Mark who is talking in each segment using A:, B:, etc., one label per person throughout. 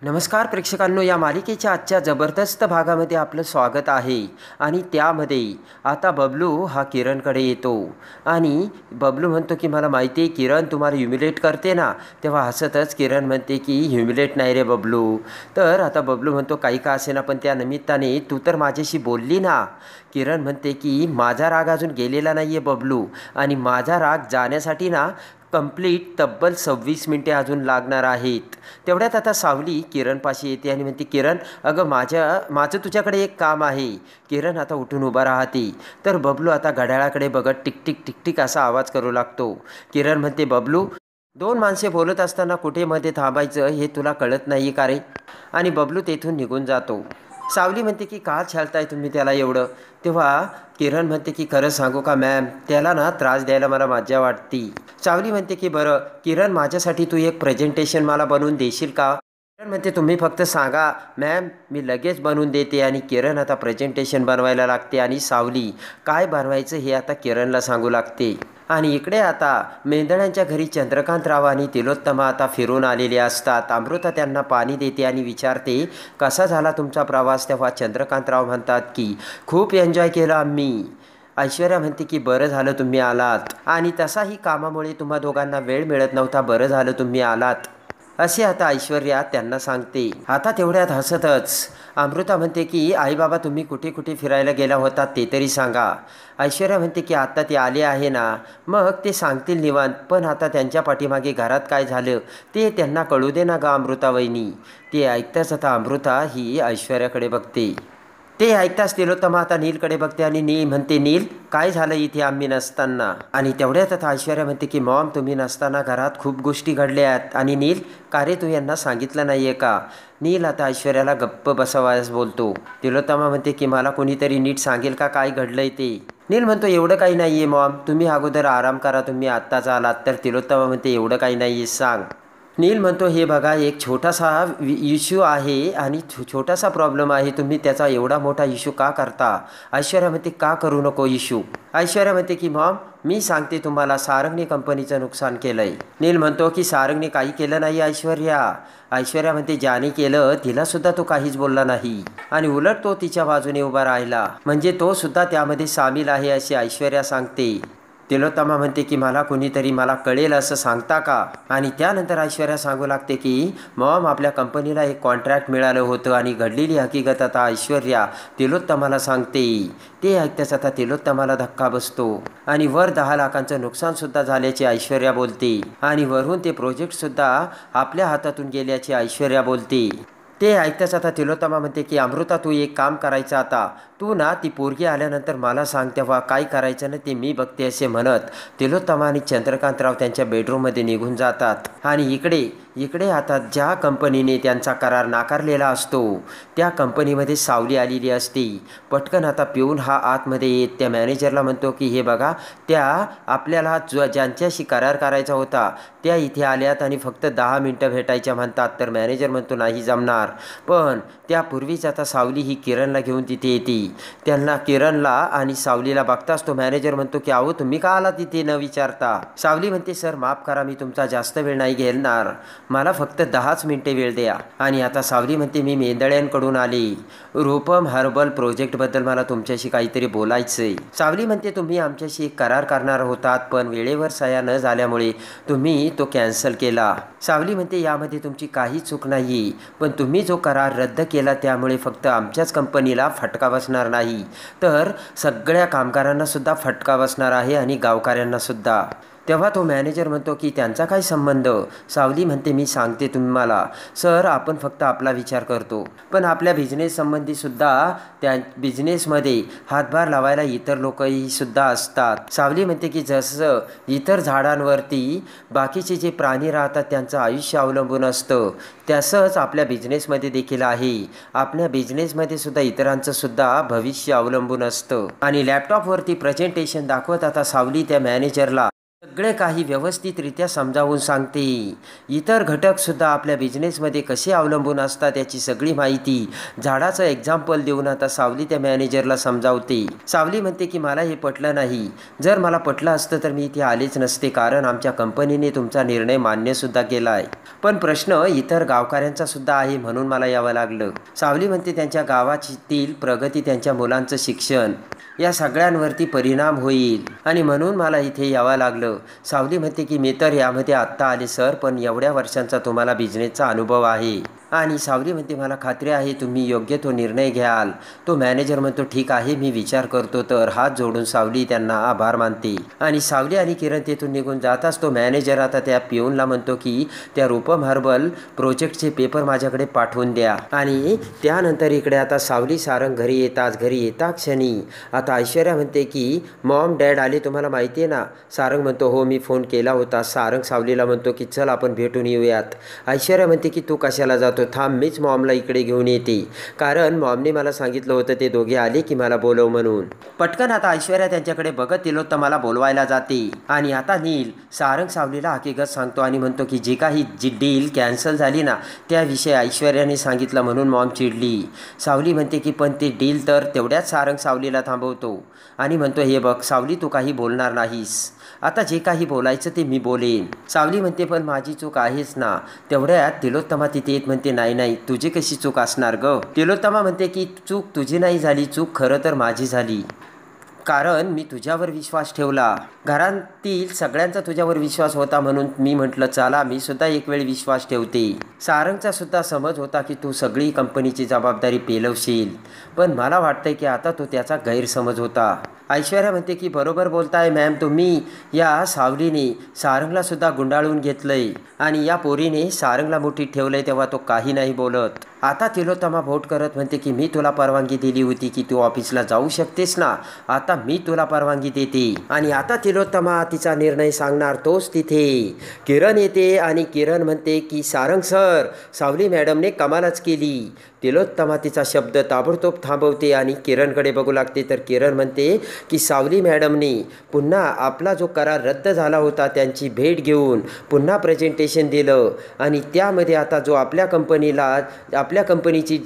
A: नमस्कार प्रेक्षकांनो, या मालिकेच्या आजच्या जबरदस्त भागामध्ये आपलं स्वागत आहे. आणि त्यामध्ये आता बबलू हा किरणकडे येतो आणि बबलू म्हणतो की मला माहिती आहे किरण तुम्हाला ह्युमिलेट करते ना. तेव्हा हसतच किरण म्हणते की ह्युमिलेट नाही रे बबलू. तर आता बबलू म्हणतो काही का असेना पण त्या निमित्ताने तू तर माझ्याशी बोलली ना. किरण म्हणते की माझा राग अजून गेलेला नाही आहे बबलू, आणि माझा राग जाण्यासाठी ना कंप्लीट तब्बल 26 मिनिटे अजून लागणार आहेत. तेवढ्यात आता सावली किरणपाशी येते आणि म्हणते किरण अगं माझं तुझ्याकडे एक काम आहे. किरण आता उठून उभा राहते. तर बबलू आता घड्याळाकडे बघत टिक टिक टिक टिक असा आवाज करू लागतो. किरण म्हणते बबलू, दोन माणसे बोलत असताना कुठे मध्ये थांबायचं हे तुला कळत नाही का रे. आणि बबलू तेथून निघून जातो. सावली म्हणते की का छळताय तुम्ही त्याला एवढं. तेव्हा किरण म्हणते की खरं सांगू का मॅम, त्याला ना त्रास द्यायला मला मज्जा वाटती. सावली म्हणते की बरं किरण, माझ्यासाठी तू एक प्रेझेंटेशन मला बनवून देशील का. किरण म्हणते तुम्ही फक्त सांगा मॅम, मी लगेच बनवून देते. आणि किरण आता प्रेझेंटेशन बनवायला लागते आणि सावली काय बनवायचं हे आता किरणला सांगू लागते. आणि इकडे आता मेंदळ्यांच्या घरी चंद्रकांतराव आणि तिलोत्तमा आता फिरून आलेले असतात. अमृता त्यांना पाणी देते आणि विचारते कसा झाला तुमचा प्रवास. तेव्हा चंद्रकांतराव म्हणतात की खूप एन्जॉय केला आम्ही. ऐश्वर्या म्हणते की बरं झालं तुम्ही आलात, आणि तसाही कामामुळे तुम्हा दोघांना वेळ मिळत नव्हता, बरं झालं तुम्ही आलात असे आता ऐश्वर्या त्यांना सांगते. आता तेवढ्यात हसतच अमृता म्हणते की आई बाबा तुम्ही कुठे कुठे फिरायला गेला होता ते तरी सांगा. ऐश्वर्या म्हणते की आत्ता ते आले आहे ना, मग ते सांगतील निवांत, पण आता त्यांच्या पाठीमागे घरात काय झालं ते त्यांना कळू दे ना गा अमृता वहिनी. ते ऐकताच आता अमृता ही ऐश्वर्याकडे बघते. ते ऐकताच तिलोत्तमा आता नीलकडे बघते आणि नील म्हणते नील काय झालं इथे आम्ही नसताना. आणि तेवढ्यात आता ऐश्वर्या म्हणते की मॉम तुम्ही नसताना घरात खूप गोष्टी घडल्या आहेत. आणि नील का रे तू यांना सांगितलं नाही आहे का. नील आता ऐश्वर्याला गप्प बसवायस बोलतो. तिलोत्तमा म्हणते की मला कोणीतरी नीट सांगेल का काय घडलंय ते. नील म्हणतो एवढं काही नाही आहे मॉम, तुम्ही अगोदर आराम करा, तुम्ही आत्ताच आलात. तर तिलोत्तमा म्हणते एवढं काही नाही आहे सांग. नील म्हणतो हे बघा एक छोटासा इश्यू आहे आणि छोटासा प्रॉब्लेम आहे, तुम्ही त्याचा एवढा मोठा इश्यू का करता. ऐश्वर्या म्हणते का करू नको इश्यू. ऐश्वर्या म्हणते की मॉम मी सांगते तुम्हाला, सारंगने कंपनीचं नुकसान केलं आहे. नील म्हणतो की सारंगने काही केलं नाही ऐश्वर्या. ऐश्वर्या म्हणते ज्याने केलं तिलासुद्धा तो काहीच बोलला नाही, आणि उलट तो तिच्या बाजूने उभा राहिला, म्हणजे तो सुद्धा त्यामध्ये सामील आहे अशी ऐश्वर्या सांगते. तिलोत्तमा म्हणते की मला कुणीतरी मला कळेल असं सांगता का. आणि त्यानंतर ऐश्वर्या सांगू लागते की मॉम आपल्या कंपनीला एक कॉन्ट्रॅक्ट मिळालं होतं, आणि घडलेली हकीकत आता ऐश्वर्या तिलोत्तमाला सांगते. ते ऐकताच आता तिलोत्तमाला धक्का बसतो, आणि वर 10 लाखांचं नुकसानसुद्धा झाल्याचे ऐश्वर्या बोलते, आणि वरून ते प्रोजेक्टसुद्धा आपल्या हातातून गेल्याचे ऐश्वर्या बोलते. ते ऐकताच आता तिलोत्तमा म्हणते की अमृता तू एक काम करायचं, आता तू ना ती पोरगी आल्यानंतर मला सांग, तेव्हा काय करायचं ना ते मी बघते असे म्हणत तिलोत्तमा आणि चंद्रकांतराव त्यांच्या बेडरूममध्ये निघून जातात. आणि इकडे आता ज्या कंपनीने त्यांचा करार नाकारलेला असतो त्या कंपनीमध्ये सावली आलेली असते. पटकन आता पिऊन हा आतमध्ये येत त्या मॅनेजरला म्हणतो की हे बघा त्या आपल्याला ज्यांच्याशी करार करायचा होता त्या इथे आल्यात आणि फक्त 10 मिनटं भेटायच्या म्हणतात. तर मॅनेजर म्हणतो नाही जमणार. पण त्यापूर्वीच आता सावली ही किरणला घेऊन तिथे येते. त्यांना किरणला आणि सावलीला बघताच तो मॅनेजर म्हणतो की अहो तुम्ही का आला तिथे न विचारता. सावली म्हणते सर माफ करा, मी तुमचा जास्त वेळ नाही घेणार, मला फक्त 10च मिनिटे वेळ द्या. आणि आता सावली म्हणते मी मेंदळ्यांकडून आले, रूपम हर्बल प्रोजेक्टबद्दल मला तुमच्याशी काहीतरी बोलायचंय. सावली म्हणते तुम्ही आमच्याशी एक करार करणार होतात, पण वेळेवर सह्या न झाल्यामुळे तुम्ही तो कॅन्सल केला. सावली म्हणते यामध्ये तुमची काही चूक नाही, पण तुम्ही जो करार रद्द केला त्यामुळे फक्त आमच्याच कंपनीला फटका बसणार नाही, तर सगळ्या कामगारांना सुद्धा फटका बसणार आहे आणि गावकऱ्यांना सुद्धा. तेव्हा तो मॅनेजर म्हणतो की त्यांचा काय संबंध. सावली म्हणते मी सांगते तुम्हाला सर, आपण फक्त आपला विचार करतो, पण आपल्या बिझनेस संबंधी सुद्धा त्या बिझनेसमध्ये हातभार लावायला इतर लोकही सुद्धा असतात. सावली म्हणते की जसं इतर झाडांवरती बाकीचे जे प्राणी राहतात त्यांचं आयुष्य अवलंबून असतं, तसंच आपल्या बिझनेसमध्ये देखील आहे. आपल्या बिझनेसमध्ये सुद्धा इतरांचं सुद्धा भविष्य अवलंबून असतं. आणि लॅपटॉपवरती प्रेझेंटेशन दाखवत आता सावली त्या मॅनेजरला सगळे काही व्यवस्थितरित्या समजावून सांगते. इतर घटकसुद्धा आपल्या बिझनेसमध्ये कसे अवलंबून असतात याची सगळी माहिती झाडाचं एक्झाम्पल देऊन आता सावली त्या मॅनेजरला समजावते. सावली म्हणते की मला हे पटलं नाही. जर मला पटलं असतं तर मी इथे आलेच नसते, कारण आमच्या कंपनीने तुमचा निर्णय मान्यसुद्धा केला आहे. पण प्रश्न इतर गावकऱ्यांचा सुद्धा आहे, म्हणून मला यावं लागलं. सावली म्हणते त्यांच्या गावातील प्रगती, त्यांच्या मुलांचं शिक्षण या सगळ्यांवरती परिणाम होईल आणि म्हणून मला इथे यावं लागलं. सावली म्हणते की मी तर यामध्ये आत्ता आले सर, पण एवढ्या वर्षांचा तुम्हाला बिझनेसचा अनुभव आहे. आणि सावली म्हणते मला खात्री आहे तुम्ही योग्य तो निर्णय घ्याल. तो मॅनेजर म्हणतो ठीक आहे, मी विचार करतो. तर हात जोडून सावली त्यांना आभार मानते आणि सावली आणि किरण तेथून निघून जाताच तो मॅनेजर आता त्या पिऊनला म्हणतो की त्या रूपम हर्बल प्रोजेक्टचे पेपर माझ्याकडे पाठवून द्या. आणि त्यानंतर इकडे आता सावली सारंग घरी येता क्षणी आता ऐश्वर्या म्हणते की मॉम डॅड आले, तुम्हाला माहिती आहे ना. सारंग म्हणतो हो, मी फोन केला होता. सारंग सावलीला म्हणतो की चल आपण भेटून येऊयात. ऐश्वर्या म्हणते की तू कशाला जातो, थांब मीच मॉमला इकडे घेऊन येते, कारण मॉमने मला सांगितलं होतं ते दोघे आले की मला बोलव म्हणून. पटकन आता ऐश्वर्या त्यांच्याकडे बघत तिलोत्तमाला बोलवायला जाते आणि आता नील सारंग सावलीला हकीकत सांगतो आणि म्हणतो की जी डील कॅन्सल झाली ना त्याविषयी ऐश्वर्याने सांगितलं म्हणून मॉम चिडली. सावली म्हणते की पण ती डील तर तेवढ्याच सारंग सावलीला थांबवतो आणि म्हणतो हे बघ सावली, तू काही बोलणार नाहीस. आता जे काही बोलायचं ते मी बोलेन. सावली म्हणते पण माझी चूक आहेच ना. तेवढ्यात तिलोत्तमा तिथे येत म्हणते नाही तुझी कशी चूक असणार ग. तिलोत्तमा म्हणते की चूक तुझी नाही झाली, चूक खरं तर माझी झाली, कारण मी तुझ्यावर विश्वास ठेवला. घरातील सगळ्यांचा तुझ्यावर विश्वास होता म्हणून मी म्हटलं चला मी सुद्धा एक वेळ विश्वास ठेवते. सारंगचा सुद्धा समज होता की तू सगळी कंपनीची जबाबदारी पेलवशील, पण मला वाटतंय की आता तो त्याचा गैरसमज होता. ऐश्वर्या म्हणते की बरोबर बोलताय मॅम तुम्ही. या सावलीने सारंगला सुद्धा गुंडाळून घेतलंय आणि या पोरीने सारंगला मुठीत ठेवलंय तेव्हा तो काही नाही बोलत. आता तिलोत्तमा भोट करत म्हणते की मी तुला परवानगी दिली होती की तू ऑफिसला जाऊ शकतेस ना, आता मी तुला परवानगी देते. आणि आता तिलोत्तमा तिचा निर्णय सांगणार तोच तिथे किरण येते आणि किरण म्हणते की सारंग सर, सावली मॅडमने कमालच केली. तिलोत्तमा तिचा शब्द ताबडतोब थांबवते आणि किरणकडे बघू लागते. तर किरण म्हणते की सावली मॅडमने पुन्हा आपला जो करार रद्द झाला होता त्यांची भेट घेऊन पुन्हा प्रेझेंटेशन दिलं आणि त्यामध्ये आता जो आपल्या कंपनीची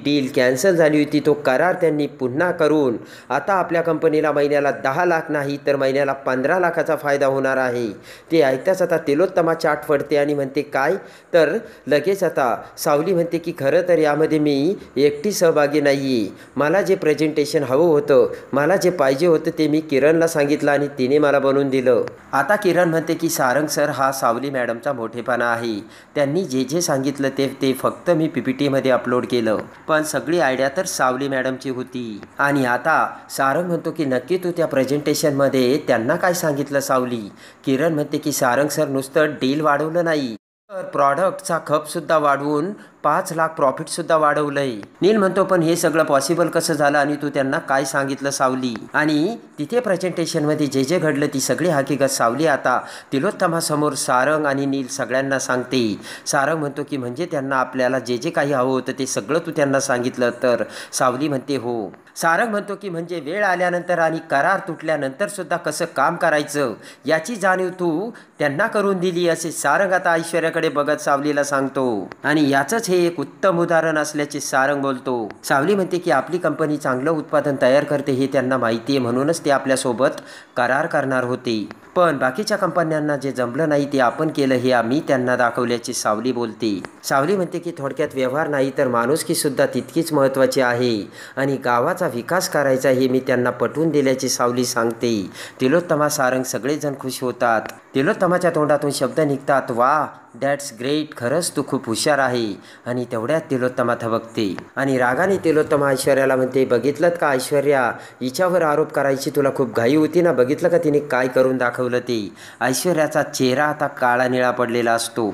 A: डील कॅन्सल झाली होती तो करार त्यांनी पुन्हा करून आता आपल्या कंपनीला महिन्याला 10 लाख नाही तर महिन्याला 15 लाखाचा फायदा होणार आहे. ते ऐकताच आता तिलोत्तमा चाट फडते आणि म्हणते काय. तर लगेच आता सावली म्हणते की खरं तर यामध्ये मी एकटी सहभागी नाही आहे. मला जे प्रेझेंटेशन हवं होतं, मला जे पाहिजे होतं ते मी किरणला सांगितलं आणि तिने मला बनवून दिलं. आता किरण म्हणते की सारंग सर, हा सावली मॅडमचा मोठेपणा आहे. त्यांनी जे सांगितलं ते फक्त मी PPTमध्ये अपलोड केलं, पण सगळी आयडिया तर सावली मॅडमची होती. आणि आता सारंग म्हणतो की नक्की तू त्या प्रेझेंटेशनमध्ये त्यांना काय सांगितलं सावली. किरण म्हणते की सारंग सर, नुसतं डील वाढवलं नाही तर प्रॉडक्टचा खपसुद्धा वाढवून 5 लाख प्रॉफिटसुद्धा वाढवलंय. नील म्हणतो पण हे सगळं पॉसिबल कसं झालं आणि तू त्यांना काय सांगितलं सावली. आणि तिथे प्रेझेंटेशनमध्ये जे घडलं ती सगळी हकीकत सावली आता तिलोत्तमासमोर सारंग आणि नील सगळ्यांना सांगते. सारंग म्हणतो की म्हणजे त्यांना आपल्याला जे काही हवं होतं ते सगळं तू त्यांना सांगितलं. तर सावली म्हणते हो. सारंग म्हणतो की म्हणजे वेळ आल्यानंतर आणि करार तुटल्यानंतर सुद्धा कसं काम करायचं याची जाणीव तू त्यांना करून दिली, असे सारंग आता ऐश्वर्याकडे बघत सावलीला सांगतो. आणि याचंच हे एक उत्तम उदाहरण असल्याचे सारंग बोलतो. सावली म्हणते की आपली कंपनी चांगलं उत्पादन तयार करते हे त्यांना माहिती आहे, म्हणूनच ते आपल्यासोबत करार करणार होते. पण बाकीच्या कंपन्यांना जे जमलं नाही ते आपण केलं हे आम्ही त्यांना दाखवल्याचे सावली बोलते. सावली म्हणते की थोडक्यात व्यवहार नाही तर माणुसकी सुद्धा तितकीच महत्त्वाची आहे आणि गावाचा विकास करायचा हे मी त्यांना पटवून दिल्याचे सावली सांगते. तिलोत्तमा सारंग सगळेजण खुश होतात. तिलोत्तमाच्या तोंडातून शब्द निघतात वा दॅट्स ग्रेट, खरंच तू खूप हुशार आहे. आणि तेवढ्यात तिलोत्तमा थबकते आणि रागाने तिलोत्तमा ऐश्वर्याला म्हणते बघितलं का ऐश्वर्या, हिच्यावर आरोप करायची तुला खूप घाई होती ना, बघितलं का तिने काय करून दाखवलं ते. ऐश्वर्याचा चेहरा आता काळा निळा पडलेला असतो.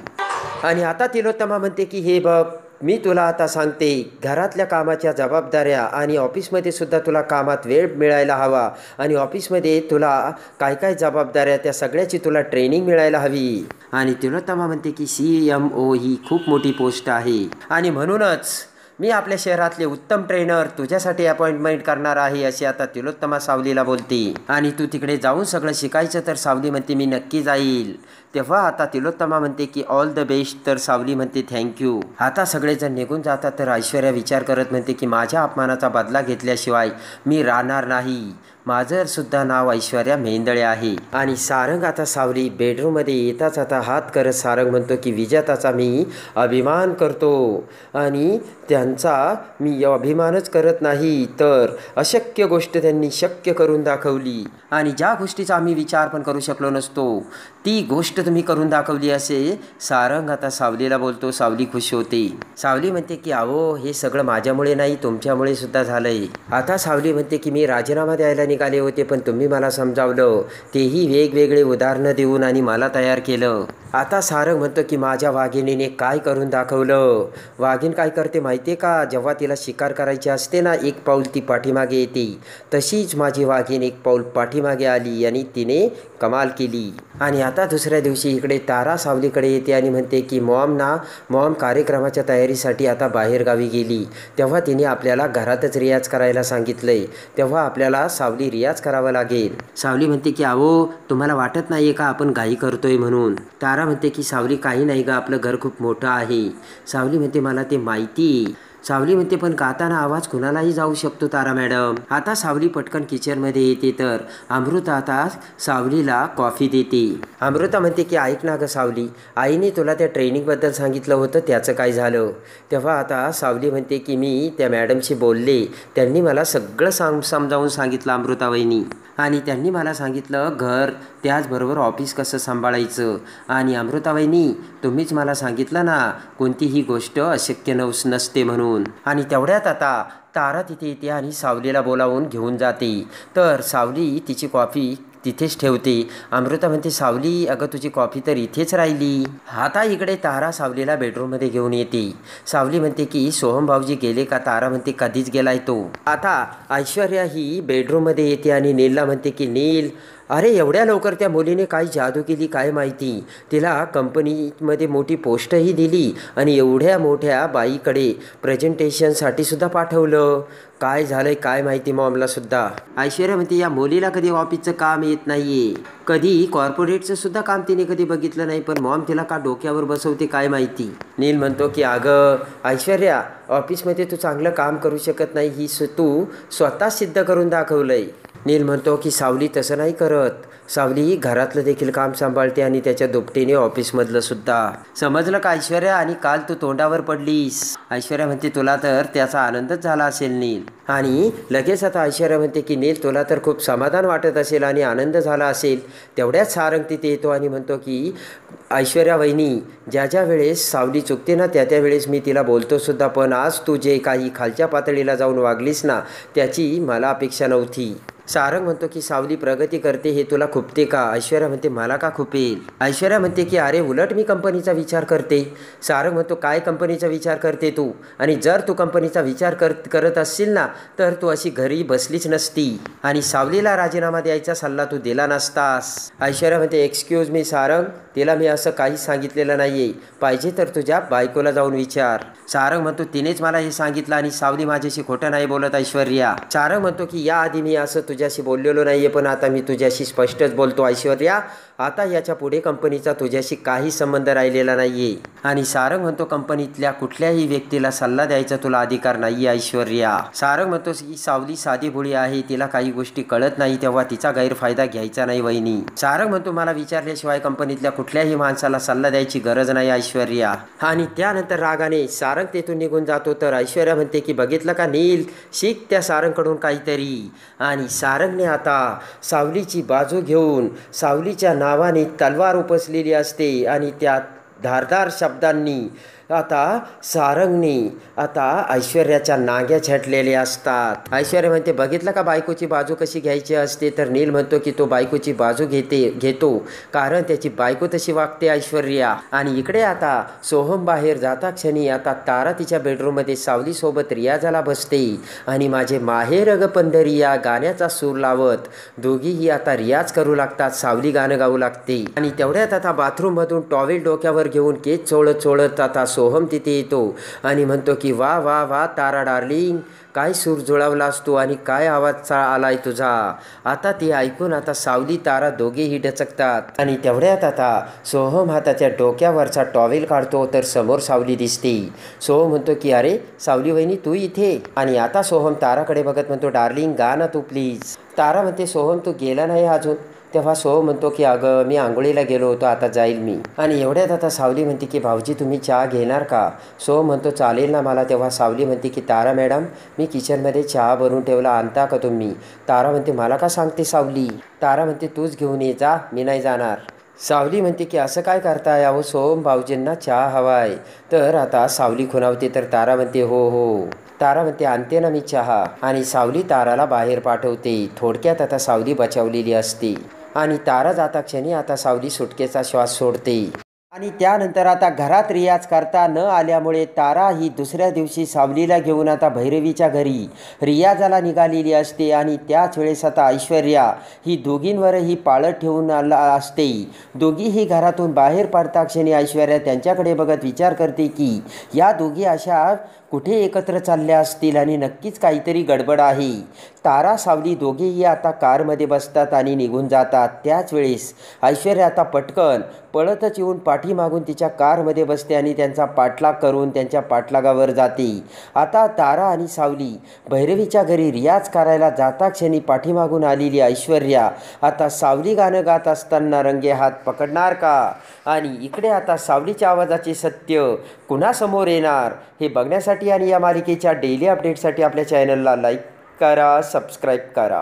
A: आणि आता तिलोत्तमा म्हणते की हे बघ, मी तुला आता सांगते घरातल्या कामाच्या जबाबदाऱ्या आणि ऑफिसमध्ये सुद्धा तुला कामात वेळ मिळायला हवा आणि ऑफिसमध्ये तुला काय काय जबाबदाऱ्या त्या सगळ्याची तुला ट्रेनिंग मिळायला हवी. आणि तिलोत्तमा म्हणते की CMO ही खूप मोठी पोस्ट आहे आणि म्हणूनच मी आपल्या शहरातले उत्तम ट्रेनर तुझ्यासाठी अपॉइंटमेंट करणार आहे अशी आता तिलोत्तमा सावलीला बोलते. आणि तू तिकडे जाऊन सगळं शिकायचं तर सावली म्हणते मी नक्की जाईल. तेव्हा आता तिलोत्तमा म्हणते की ऑल द बेस्ट. तर सावली म्हणते थँक्यू. आता सगळेजण निघून जातात तर ऐश्वर्या विचार करत म्हणते की माझ्या अपमानाचा बदला घेतल्याशिवाय मी राहणार नाही. माझं सुद्धा नाव ऐश्वर्या मेंदळे आहे. आणि सारंग आता सावली बेडरूममध्ये येताच आता हात करत सारंग म्हणतो की विजेताचा मी अभिमान करतो आणि त्यांचा मी अभिमानच करत नाही तर अशक्य गोष्ट त्यांनी शक्य करून दाखवली. आणि ज्या गोष्टीचा आम्ही विचार पण करू शकलो नसतो ती गोष्ट तुम्ही करून दाखवली असे सारंग आता सावलीला बोलतो. सावली खुश होते. सावली म्हणते की अहो हे सगळं माझ्यामुळे नाही तुमच्यामुळे सुद्धा झालंय. आता सावली म्हणते की मी राजीनामा द्यायला निघाले होते पण तुम्ही मला समजावलं तेही वेगवेगळे उदाहरणं देऊन आणि मला तयार केलं. आता सारंग म्हणतो की माझ्या वाघिणीने काय करून दाखवलं. वाघीण काय करते माहिती आहे का. जेव्हा तिला शिकार करायची असते ना एक पाऊल ती पाठीमागे येते. तशीच माझी वाघीण एक पाऊल पाठीमागे आली आणि तिने कमाल केली. आणि आता दुसऱ्या दिवशी इकडे तारा सावलीकडे येते आणि म्हणते की मॉम कार्यक्रमाच्या तयारीसाठी आता बाहेरगावी गेली. तेव्हा तिने आपल्याला घरातच रियाज करायला सांगितलंय. तेव्हा आपल्याला सावली रियाज करावा लागेल. सावली म्हणते की अहो तुम्हाला वाटत नाही का आपण घाई करतोय म्हणून. तारा म्हणते की सावली काही नाही गा आपलं घर खूप मोठं आहे. सावली म्हणते मला ते माहिती. सावली म्हणते पण गाताना आवाज कुणालाही जाऊ शकतो तारा मॅडम. आता सावली पटकन किचनमध्ये येते तर अमृता आता सावलीला कॉफी देते. अमृता म्हणते की ऐक ना गं सावली आईने तुला त्या ट्रेनिंगबद्दल सांगितलं होतं त्याचं काय झालं. तेव्हा आता सावली म्हणते की मी त्या मॅडमशी बोलले त्यांनी मला सगळं समजावून सांगितलं अमृता वहिनी. आणि त्यांनी मला सांगितलं घर त्याचबरोबर ऑफिस कसं सांभाळायचं. आणि अमृता वहिनी तुम्हीच मला सांगितलं ना कोणतीही गोष्ट अशक्य नसते म्हणून. आणि तेवढ्यात आता तारा तिथे येते आणि सावलीला बोलावून घेऊन जाते. तर सावली तिची कॉफी तिथेच ठेवते. अमृता म्हणते सावली अगं तुझी कॉफी तर इथेच राहिली. आता इकडे तारा सावलीला बेडरूममध्ये घेऊन येते. सावली म्हणते की सोहम भाऊजी गेले का. तारा म्हणते कधीच गेलाय तो. आता ऐश्वर्या ही बेडरूममध्ये येते आणि नीलला म्हणते की नील अरे एवढ्या लवकर त्या मुलीने काय जादू केली काय माहिती. तिला कंपनीमध्ये मोठी पोस्टही दिली आणि एवढ्या मोठ्या बाईकडे प्रेझेंटेशनसाठी सुद्धा पाठवलं. काय झालंय काय माहिती मॉमला सुद्धा. ऐश्वर्या म्हणते या मुलीला कधी ऑफिसचं काम येत नाहीये. कधी कॉर्पोरेटचं सुद्धा काम तिने कधी बघितलं नाही पण मॉम तिला का डोक्यावर बसवते काय माहिती. नील म्हणतो की अगं ऐश्वर्या ऑफिसमध्ये तू चांगलं काम करू शकत नाही ही तू स्वतः सिद्ध करून दाखवलंय. नील म्हणतो की सावली तसं नाही करत. सावली घरातलं देखील काम सांभाळते आणि त्याच्या दुपटीने ऑफिसमधलं सुद्धा. समजलं का ऐश्वर्या. आणि काल तू तोंडावर पडलीस. ऐश्वर्या म्हणते तुला तर त्याचा आनंदच झाला असेल नील. आणि लगेच आता ऐश्वर्या म्हणते की नील तुला तर खूप समाधान वाटत असेल आणि आनंद झाला असेल. तेवढ्याच सारंग तिथे येतो आणि म्हणतो की ऐश्वर्या वहिनी ज्या वेळेस सावली चुकते ना त्या वेळेस मी तिला बोलतो सुद्धा पण आज तू जे काही खालच्या पातळीला जाऊन वागलीस ना त्याची मला अपेक्षा नव्हती. सारंग म्हणतो की सावली प्रगती करते हे तुला खुपते का. ऐश्वर्या म्हणते मला का खुपेल. ऐश्वर्या म्हणते की अरे उलट मी कंपनीचा विचार करते. सारंग म्हणतो काय कंपनीचा विचार करते तू. आणि जर तू कंपनीचा विचार करत असशील ना तर तू अशी घरी बसलीच नसती आणि सावलीला राजीनामा द्यायचा सल्ला तू दिला नसतास. ऐश्वर्या म्हणते एक्सक्यूज मी सारंग तिला मी असं काहीच सांगितलेलं नाहीये. पाहिजे तर तुझ्या बायकोला जाऊन विचार. सारंग म्हणतो तिनेच मला हे सांगितलं आणि सावली माझ्याशी खोटं नाही बोलत ऐश्वर्या. सारंग म्हणतो की याआधी मी असं तुझ्याशी बोललेलो नाहीये पण आता मी तुझ्याशी स्पष्टच बोलतो ऐश्वर्या. आता याच्या पुढे कंपनीचा तुझ्याशी काही संबंध राहिलेला नाहीये. आणि सारंग म्हणतो कंपनीतल्या कुठल्याही व्यक्तीला सल्ला द्यायचा तुला अधिकार नाहीये ऐश्वर्या. सारंग म्हणतो की सावली साधी भोळी आहे तिला काही गोष्टी कळत नाही तेव्हा तिचा गैरफायदा घ्यायचा नाही वहिनी. सारंग म्हणतो मला विचारल्याशिवाय कंपनीतल्या कुठल्याही माणसाला सल्ला द्यायची गरज नाही ऐश्वर्या. आणि त्यानंतर रागाने सारंग तेथून निघून जातो. तर ऐश्वर्या म्हणते की बघितलं का नील शिक त्या सारंगकडून काहीतरी. आणि सारंगने आता सावलीची बाजू घेऊन सावलीच्या नावाने तलवार उपसलेली असते आणि त्या धारदार शब्दांनी आता सारंगने आता ऐश्वर्याच्या नाग्या छाटलेले असतात. ऐश्वर्या म्हणते बघितलं का बायकोची बाजू कशी घ्यायची असते. तर नील म्हणतो की तो बायकोची बाजू घेतो कारण त्याची बायको तशी वागते ऐश्वर्या. आणि इकडे आता सोहम बाहेर जाता क्षणी आता तारा तिच्या बेडरूममध्ये सावलीसोबत रियाजाला बसते आणि माझे माहेर ग पंढरी या गाण्याचा सूर लावत दोघीही आता रियाज करू लागतात. सावली गाणं गाऊ लागते आणि तेवढ्यात आता बाथरूममधून टॉवेल डोक्यावर घेऊन केस चोळत आता सोहम तिथे येतो आणि म्हणतो की वा वा वा तारा डार्लिंग, काय सूर जुळवलास तू आणि काय आवाज आलाय तुझा. आता ते ऐकून आता सावली तारा दोघेही डचकतात आणि तेवढ्यात आता सोहम हा त्याच्या डोक्यावरचा टॉवेल काढतो तर समोर सावली दिसते. सोहम म्हणतो की अरे सावली वहिनी तू इथे. आणि आता सोहम ताराकडे बघत म्हणतो डार्लिंग गा ना तू प्लीज. तारा म्हणते सोहम तू गेला नाही अजून. तेव्हा सोहम म्हणतो की अगं मी आंघोळीला गेलो होतो, आता जाईल मी. आणि एवढ्यात आता सावली म्हणते की भाऊजी तुम्ही चहा घेणार का. सोहम म्हणतो चालेल ना मला. तेव्हा सावली म्हणते की तारा मॅडम मी किचनमध्ये चहा बनवून ठेवला, आणता का तुम्ही. तारा म्हणते मला का सांगते सावली. तारा म्हणते तूच घेऊन ये जा, मी नाही जाणार. सावली म्हणते की असं काय करताय अहो, सोहम भाऊजींना चहा हवाय. तर आता सावली खुणावते तर तारा म्हणते हो हो. तारा म्हणते आणते ना मी चहा. आणि सावली ताराला बाहेर पाठवते. थोडक्यात आता सावली बचावलेली असते आणि तारा जाता क्षणी आता सावली सुटकेचा श्वास सोडते. आणि त्यानंतर आता घरात रियाज करता न आल्यामुळे तारा ही दुसऱ्या दिवशी सावलीला घेऊन आता भैरवीच्या घरी रियाजाला निघालेली असते. आणि त्याच वेळेस आता ऐश्वर्या ही दोघींवरही पाळत ठेवून असते. दोघीही घरातून बाहेर पडता क्षणी ऐश्वर्या त्यांच्याकडे बघत विचार करते की या दोघी अशा कुठे एकत्र चालल्या असतील आणि नक्कीच काहीतरी गडबड आहे. तारा सावली दोघेही आता कारमध्ये बसतात आणि निघून जातात. त्याच वेळेस ऐश्वर्या आता पटकन पळतच येऊन पाठीमागून तिच्या कारमध्ये बसते आणि त्यांचा पाठलाग करून त्यांच्या पाठलागावर जाते. आता तारा आणि सावली भैरवीच्या घरी रियाज करायला जाता क्षणी पाठीमागून आलेली ऐश्वर्या आता सावली गाणं गात असताना रंगे हात पकडणार का. आणि इकडे आता सावलीच्या आवाजाचे सत्य कुणासमोर येणार हे बघण्यासाठी आणि या मालिकेच्या डेली अपडेटसाठी आपल्या चॅनलला लाईक करा, सबस्क्राईब करा.